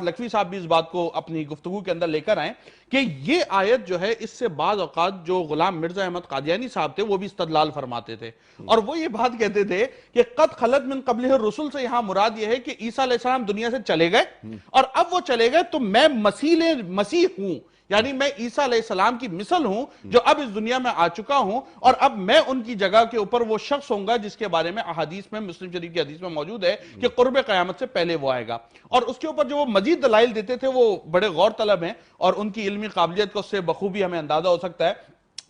لکھوی صاحب بھی اس بات کو اپنی گفتگو کے اندر لے کر آئیں کہ یہ آیت جو ہے اس سے بعض اوقات جو غلام مرزا احمد قادیانی صاحب تھے وہ بھی استدلال فرماتے تھے اور وہ یہ بات کہتے تھے کہ قد خلت من قبلہ الرسل سے یہاں مراد یہ ہے کہ عیسیٰ علیہ السلام دنیا سے چلے گئے اور اب وہ چلے گئے تو میں مسیح ہوں، یعنی میں عیسیٰ علیہ السلام کی مثل ہوں جو اب اس دنیا میں آ چکا ہوں اور اب میں ان کی جگہ کے اوپر وہ شخص ہوں گا جس کے بارے میں احادیث میں مسلم شریف کی حدیث میں موجود ہے کہ قرب قیامت سے پہلے وہ آئے گا۔ اور اس کے اوپر جو وہ مزید دلائل دیتے تھے وہ بڑے غور طلب ہیں اور ان کی علمی قابلیت کو اس سے بخوبی ہمیں اندازہ ہو سکتا ہے۔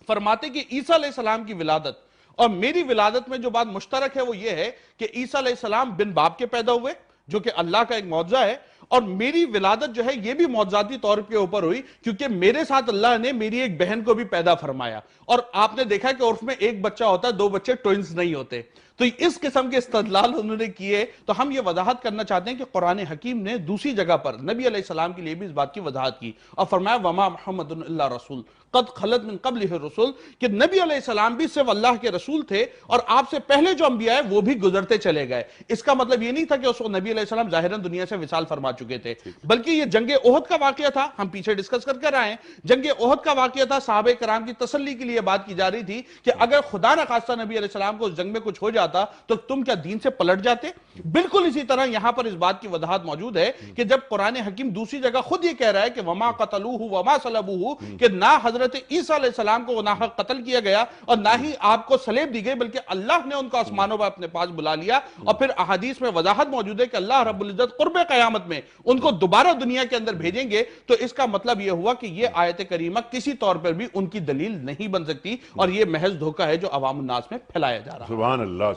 فرماتے کہ عیسیٰ علیہ السلام کی ولادت اور میری ولادت میں جو بات مشترک ہے وہ یہ ہے کہ عیسیٰ علیہ السلام بن باپ کے پیدا ہوئے جو کہ اللہ کا ایک معجزہ ہے، اور میری ولادت جو ہے یہ بھی معجزاتی طور کے اوپر ہوئی کیونکہ میرے ساتھ اللہ نے میری ایک بہن کو بھی پیدا فرمایا، اور آپ نے دیکھا کہ عرف میں ایک بچہ ہوتا ہے، دو بچے ٹوئنز نہیں ہوتے۔ تو اس قسم کے استدلال انہوں نے کیے، تو ہم یہ وضاحت کرنا چاہتے ہیں کہ قرآن حکیم نے دوسری جگہ پر نبی علیہ السلام کے لیے بھی اس بات کی وضاحت کی اور فرمایا وما محمد الا رسول قد خلت من قبلہ الرسل، کہ نبی علیہ السلام بھی صرف اللہ کے رسول تھے اور آپ سے پہلے جو انبیاء ہیں وہ بھی گزرتے چلے گئے۔ اس کا مطلب یہ نہیں تھا کہ اس وقت نبی علیہ السلام ظاہراً دنیا سے وصال فرما چکے تھے، بلکہ یہ جنگ احد کا واقعہ تھا، ہم پیچھے ڈسکس کر کر آئے، جنگ احد کا واقعہ تھا، صحابہ کرام کی تسلی کے لیے بات کی جا رہی تھی کہ اگر خدا نہ خواستہ نبی علیہ السلام کو اس جنگ میں کچھ ہو جاتا تو تم کیا دین سے پلٹ جاتے؟ بالکل اسی طرح یہاں پر اس بات کی وضاحت موجود ہے کہ جب قرآن حکیم دوسری جگہ خود یہ کہہ رہا ہے کہ وما قتلوہ وما صلبوہ، کہ نہ حضرت عیسیٰ علیہ السلام کو ناحق قتل کیا گیا اور نہ ہی آپ کو صلیب دی گئی، بلکہ اللہ نے ان کو آسمانوں پر اپنے پاس بلا لیا، اور پھر احادیث میں وضاحت موجود ہے کہ اللہ رب العزت قرب قیامت میں ان کو دوبارہ دنیا کے اندر بھیجیں گے۔ تو اس کا مطلب یہ ہوا کہ یہ آیت کریمہ کسی طور پر بھی ان کی دلیل نہیں بن سکتی اور یہ محض دھوکہ ہے جو عوام الناس میں پھیلایا جا رہا ہے۔ سبحان اللہ۔